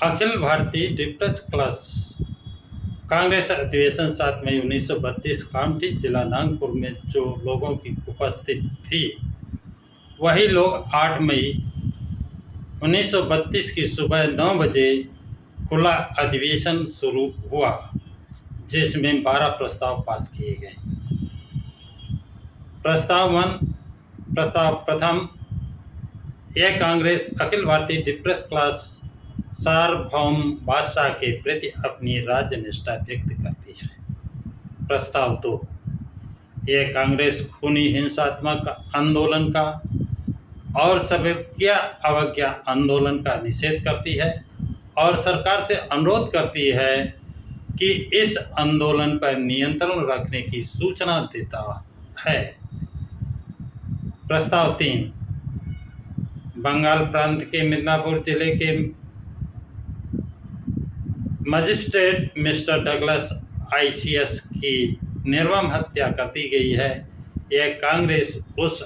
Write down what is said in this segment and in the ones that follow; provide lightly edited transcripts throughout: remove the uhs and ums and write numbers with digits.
Akhil Bharatiya depress class Congress अधिवेशन 7 मई 1932 कामठी जिला नागपुर में जो लोगों की उपस्थित थी वही लोग 8 मई 1932 की सुबह 9 बजे खुला अधिवेशन शुरू हुआ, जिसमें 12 प्रस्ताव पास किए गए। प्रस्ताव प्रथम, यह कांग्रेस अखिल भारतीय डिप्रेस क्लास सार्वभौम बादशाह के प्रति अपनी राज्य निष्ठा व्यक्त करती है। प्रस्ताव 2, यह कांग्रेस खूनी हिंसात्मक आंदोलन का और सभ्य अवज्ञा आंदोलन का निषेध करती है और सरकार से अनुरोध करती है कि इस आंदोलन पर नियंत्रण रखने की सूचना देता है। प्रस्ताव 3, बंगाल प्रांत के मिदनापुर जिले के मजिस्ट्रेट मिस्टर डगलस ICS की निर्मम हत्या कर दी गई है। यह कांग्रेस उस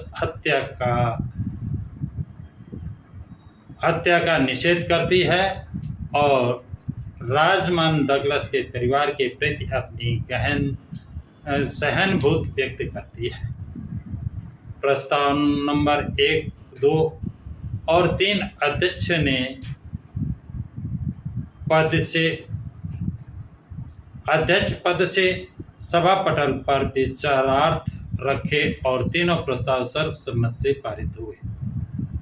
हत्या का निषेध करती है और राजमान डगलस के परिवार के प्रति अपनी गहन सहानुभूति व्यक्त करती है। प्रस्ताव नंबर 1, 2 और 3 अध्यक्ष ने अध्यक्ष पद से सभा पटल पर विचारार्थ रखे और तीनों प्रस्ताव सर्वसम्मति से पारित हुए।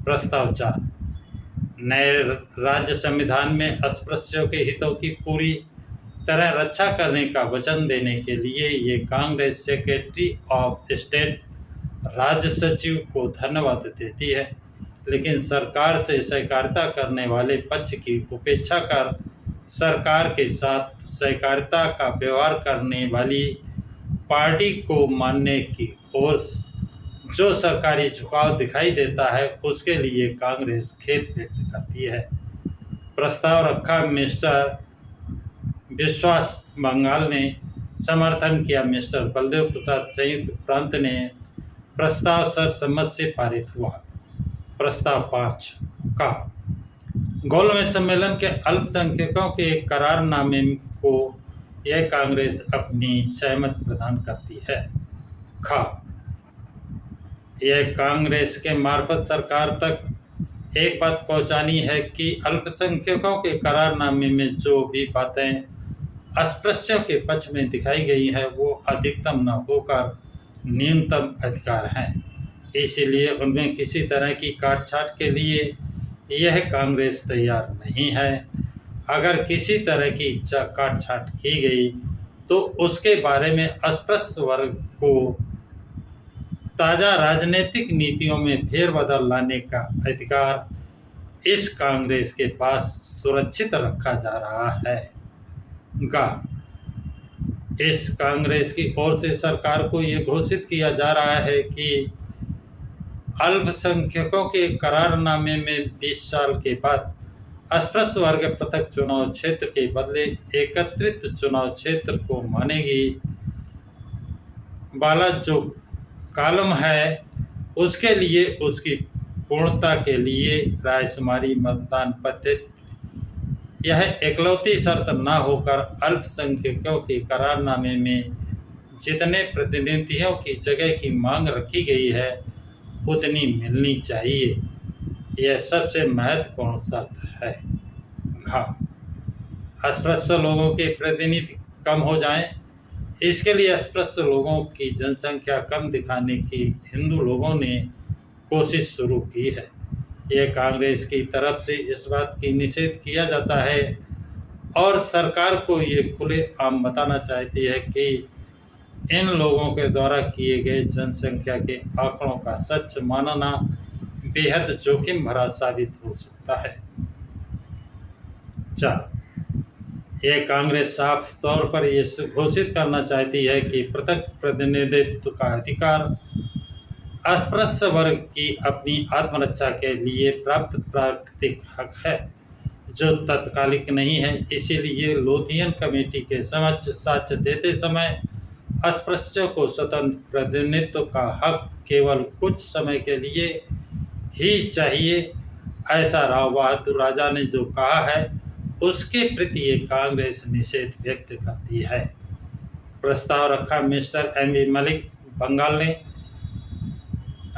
प्रस्ताव 4, नए राज्य संविधान में अस्पृश्यों के हितों की पूरी तरह रक्षा करने का वचन देने के लिए ये कांग्रेस सेक्रेटरी ऑफ स्टेट राज्य सचिव को धन्यवाद देती है, लेकिन सरकार से सहकारिता करने वाले पक्ष की उपेक्षा कर सरकार के साथ सहकारिता का व्यवहार करने वाली पार्टी को मानने की ओर जो सरकारी झुकाव दिखाई देता है उसके लिए कांग्रेस खेद व्यक्त करती है। प्रस्ताव रखा मिस्टर विश्वास बंगाल ने समर्थन किया, मिस्टर बलदेव प्रसाद संयुक्त प्रांत ने प्रस्ताव सर्वसम्मति से पारित हुआ। प्रस्ताव 5 का गोलमेज सम्मेलन के अल्पसंख्यकों के करारनामे को यह कांग्रेस अपनी सहमति प्रदान करती है। खा यह कांग्रेस के मार्फत सरकार तक एक बात पहुंचानी है कि अल्पसंख्यकों के करारनामे में जो भी बातें अस्पृश्यों के पक्ष में दिखाई गई है वो अधिकतम न होकर न्यूनतम अधिकार हैं, इसलिए उनमें किसी तरह की काटछाट के लिए यह कांग्रेस तैयार नहीं है। अगर किसी तरह की काटछाट की गई तो उसके बारे में अस्पृश्य वर्ग को ताज़ा राजनीतिक नीतियों में फेरबदल लाने का अधिकार इस कांग्रेस के पास सुरक्षित रखा जा रहा है। इस कांग्रेस की ओर से सरकार को ये घोषित किया जा रहा है कि अल्पसंख्यकों के करारनामे में 20 साल के बाद अस्पृश्य वर्ग पृथक चुनाव क्षेत्र के बदले एकत्रित चुनाव क्षेत्र को मानेगी वाला जो कॉलम है उसके लिए उसकी पूर्णता के लिए रायशुमारी मतदान पद्धति यह एकलौती शर्त न होकर अल्पसंख्यकों के करारनामे में जितने प्रतिनिधियों की जगह की मांग रखी गई है उतनी मिलनी चाहिए, यह सबसे महत्वपूर्ण शर्त है। अस्पृश्य लोगों के प्रतिनिधि कम हो जाएं, इसके लिए अस्पृश्य लोगों की जनसंख्या कम दिखाने की हिंदू लोगों ने कोशिश शुरू की है। यह कांग्रेस की तरफ से इस बात की निषेध किया जाता है और सरकार को ये खुलेआम बताना चाहती है कि इन लोगों के द्वारा किए गए जनसंख्या के आंकड़ों का सच मानना बेहद जोखिम भरा साबित हो सकता है। 4, यह कांग्रेस साफ तौर पर यह घोषित करना चाहती है कि पृथक प्रतिनिधित्व का अधिकार अस्पृश्य वर्ग की अपनी आत्मरक्षा के लिए प्राप्त प्राकृतिक हक है जो तत्कालिक नहीं है। इसीलिए लोथियन कमेटी के समक्ष साक्ष्य देते समय अस्पृश्यों को स्वतंत्र प्रतिनिधित्व का हक केवल कुछ समय के लिए ही चाहिए। ऐसा राव बहादुर राजा ने जो कहा है उसके प्रति ये कांग्रेस निषेध व्यक्त करती है। प्रस्ताव रखा मिस्टर एम.वी. मलिक बंगाल ने,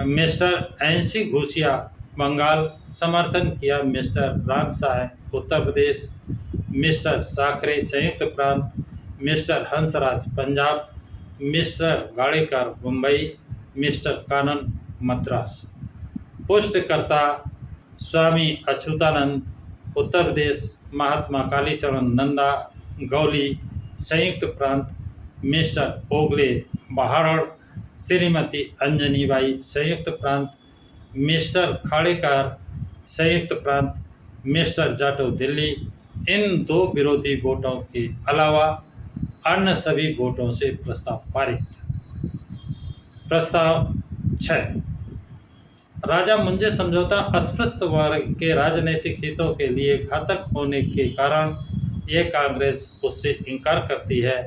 मिस्टर एन.सी. घुसिया बंगाल, समर्थन किया मिस्टर राम साय उत्तर प्रदेश, मिस्टर साखरे संयुक्त प्रांत, mister Hansraj Punjab, mister Gadekar Mumbai, mister कानन मद्रास। पुष्टकर्ता स्वामी अच्युतानंद उत्तर प्रदेश, महात्मा कालीचरण नंदा गौली संयुक्त प्रांत, मिस्टर ओगले बहारड़, श्रीमती अंजनीबाई संयुक्त प्रांत, मिस्टर खाड़ेकर संयुक्त प्रांत, मिस्टर जाटव दिल्ली। इन 2 विरोधी वोटों के अलावा अन्य सभी वोटों से प्रस्ताव पारित। प्रस्ताव 6, राजा मुंजे समझौता अस्पृश्य वर्ग के राजनीतिक हितों के लिए घातक होने के कारण यह कांग्रेस उससे इनकार करती है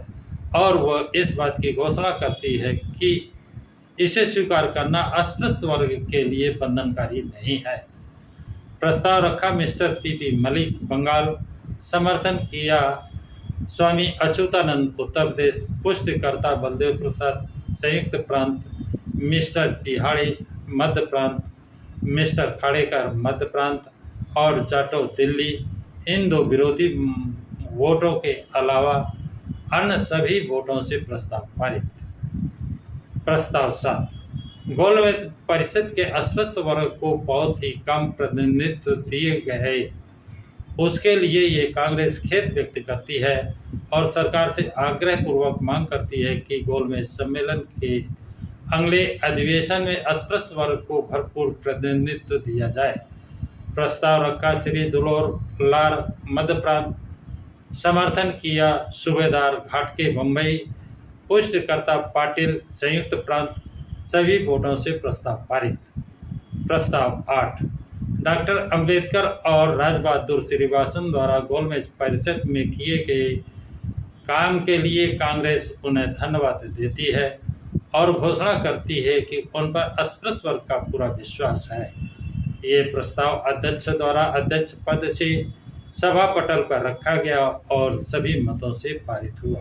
और वह इस बात की घोषणा करती है कि इसे स्वीकार करना अस्पृश्य वर्ग के लिए बंधनकारी नहीं है। प्रस्ताव रखा मिस्टर पी.पी. मलिक बंगाल, समर्थन किया स्वामी अच्युतानंद उत्तर प्रदेश, पुष्टिकर्ता बलदेव प्रसाद संयुक्त प्रांत, मिस्टर तिहाड़ी मध्य प्रांत, मिस्टर खाड़ेकर मध्य प्रांत और जाटव दिल्ली। इन 2 विरोधी वोटों के अलावा अन्य सभी वोटों से प्रस्ताव पारित। प्रस्ताव 7, गोलमेज परिषद के अस्पृश्य वर्ग को बहुत ही कम प्रतिनिधित्व दिए गए, उसके लिए ये कांग्रेस खेद व्यक्त करती है और सरकार से आग्रहपूर्वक मांग करती है कि गोलमेज सम्मेलन के अगले अधिवेशन में अस्पृश्य वर्ग को भरपूर प्रतिनिधित्व दिया जाए। प्रस्ताव रखा श्री दुलोर लार मध्य प्रांत, समर्थन किया सूबेदार घाटके मुंबई, पुष्टकर्ता पाटिल संयुक्त प्रांत। सभी वोटों से प्रस्ताव पारित। प्रस्ताव 8, डॉक्टर अंबेडकर और राजबहादुर श्रीवास्तव द्वारा गोलमेज परिषद में किए गए काम के लिए कांग्रेस उन्हें धन्यवाद देती है और घोषणा करती है कि उन पर अस्पृश्य वर्ग का पूरा विश्वास है। ये प्रस्ताव अध्यक्ष द्वारा अध्यक्ष पद से सभा पटल पर रखा गया और सभी मतों से पारित हुआ।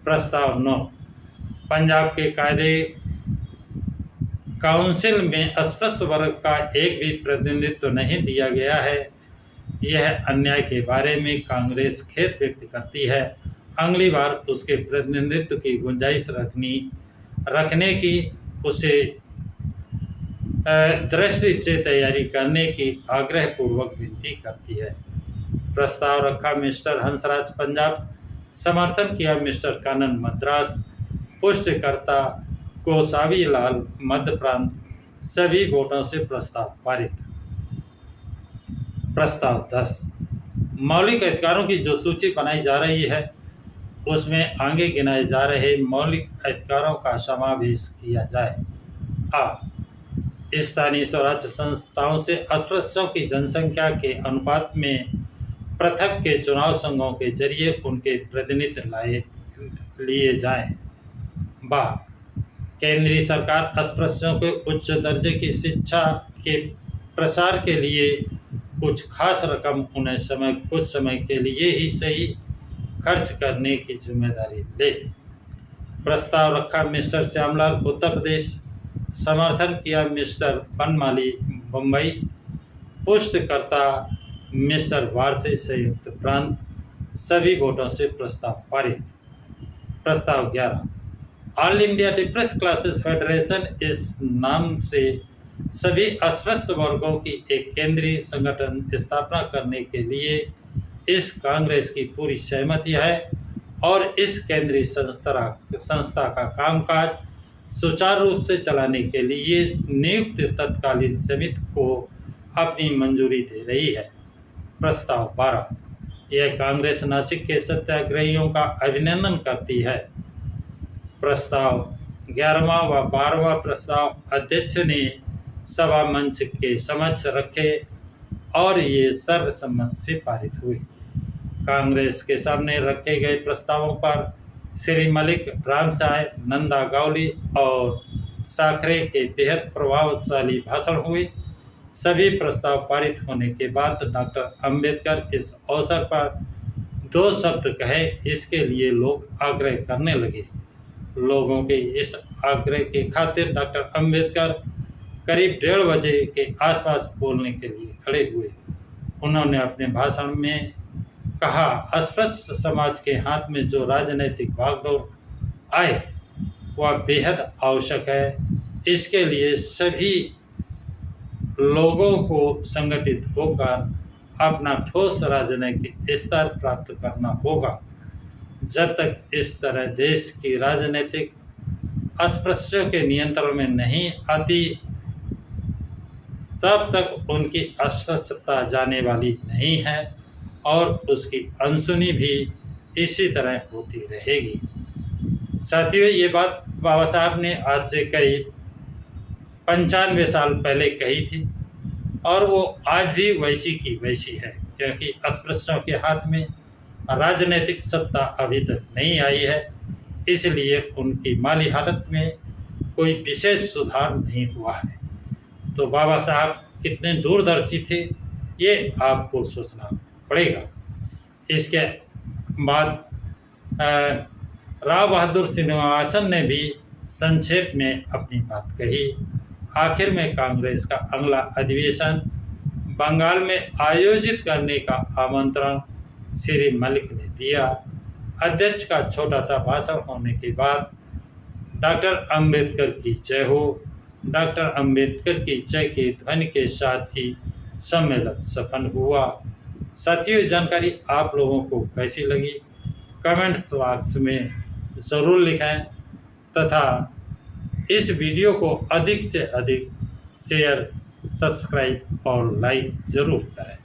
प्रस्ताव 9, पंजाब के कायदे काउंसिल में अस्पृश्य वर्ग का एक भी प्रतिनिधित्व नहीं दिया गया है। यह अन्याय के बारे में कांग्रेस खेद व्यक्त करती है। अगली बार उसके प्रतिनिधित्व की गुंजाइश रखने की उसे दृष्टि से तैयारी करने की आग्रहपूर्वक विनती करती है। प्रस्ताव रखा मिस्टर हंसराज पंजाब, समर्थन किया मिस्टर कानन मद्रास, पुष्टकर्ता गोसावी लाल मध्य प्रांत। सभी वोटों से प्रस्ताव पारित। प्रस्ताव 10, मौलिक अधिकारों की जो सूची बनाई जा रही है उसमें आगे गिनाए जा रहे मौलिक अधिकारों का समावेश किया जाए। आ, स्थानीय स्वराज्य संस्थाओं से अस्पृश्यों की जनसंख्या के अनुपात में पृथक के चुनाव संघों के जरिए उनके प्रतिनिधित्व लिए जाएं। बा, केंद्रीय सरकार अस्पृश्यों के उच्च दर्जे की शिक्षा के प्रसार के लिए कुछ खास रकम उन्हें कुछ समय के लिए ही सही खर्च करने की जिम्मेदारी ले। प्रस्ताव रखा मिस्टर श्यामलाल उत्तर प्रदेश, समर्थन किया मिस्टर बनमाली मुंबई, पुष्टकर्ता मिस्टर वारसे संयुक्त प्रांत। सभी वोटों से प्रस्ताव पारित। प्रस्ताव 11, all India depress classes federation इस नाम से सभी अस्पृश्य वर्गों की एक केंद्रीय संगठन स्थापना करने के लिए इस कांग्रेस की पूरी सहमति है और इस केंद्रीय संस्था का कामकाज सुचारू रूप से चलाने के लिए नियुक्त तत्कालीन समिति को अपनी मंजूरी दे रही है। प्रस्ताव 12, यह कांग्रेस नासिक के सत्याग्रहियों का अभिनंदन करती है। प्रस्ताव 11वां व 12वां प्रस्ताव अध्यक्ष ने सभा मंच के समक्ष रखे और ये सर्वसम्मत से पारित हुए। कांग्रेस के सामने रखे गए प्रस्तावों पर श्री मलिक, रामसाय, नंदा गावली और साखरे के बेहद प्रभावशाली भाषण हुए। सभी प्रस्ताव पारित होने के बाद डॉक्टर अंबेडकर इस अवसर पर 2 शब्द कहे। इसके लिए लोग आग्रह करने लगे। लोगों के इस आग्रह के खातिर डॉक्टर अंबेडकर करीब 1:30 बजे के आसपास बोलने के लिए खड़े हुए। उन्होंने अपने भाषण में कहा, अस्पृश्य समाज के हाथ में जो राजनीतिक बागडोर आए वह बेहद आवश्यक है। इसके लिए सभी लोगों को संगठित होकर अपना ठोस राजनीतिक स्तर प्राप्त करना होगा। जब तक इस तरह देश की राजनीतिक अस्पृश्यों के नियंत्रण में नहीं आती, तब तक उनकी अस्पृश्यता जाने वाली नहीं है और उसकी अनसुनी भी इसी तरह होती रहेगी। साथियों, ये बात बाबा साहब ने आज से करीब 95 साल पहले कही थी और वो आज भी वैसी की वैसी है, क्योंकि अस्पृश्यों के हाथ में राजनीतिक सत्ता अभी तक नहीं आई है। इसलिए उनकी माली हालत में कोई विशेष सुधार नहीं हुआ है। तो बाबा साहब कितने दूरदर्शी थे, ये आपको सोचना पड़ेगा। इसके बाद राव बहादुर श्रीनिवासन ने भी संक्षेप में अपनी बात कही। आखिर में कांग्रेस का अगला अधिवेशन बंगाल में आयोजित करने का आमंत्रण श्री मलिक ने दिया। अध्यक्ष का छोटा सा भाषण होने के बाद डॉक्टर अंबेडकर की जय हो, डॉक्टर अंबेडकर की जय के ध्वनि के साथ ही सम्मेलन सफल हुआ। साथियों, जानकारी आप लोगों को कैसी लगी कमेंट बॉक्स में ज़रूर लिखें तथा इस वीडियो को अधिक से अधिक शेयर, सब्सक्राइब और लाइक ज़रूर करें।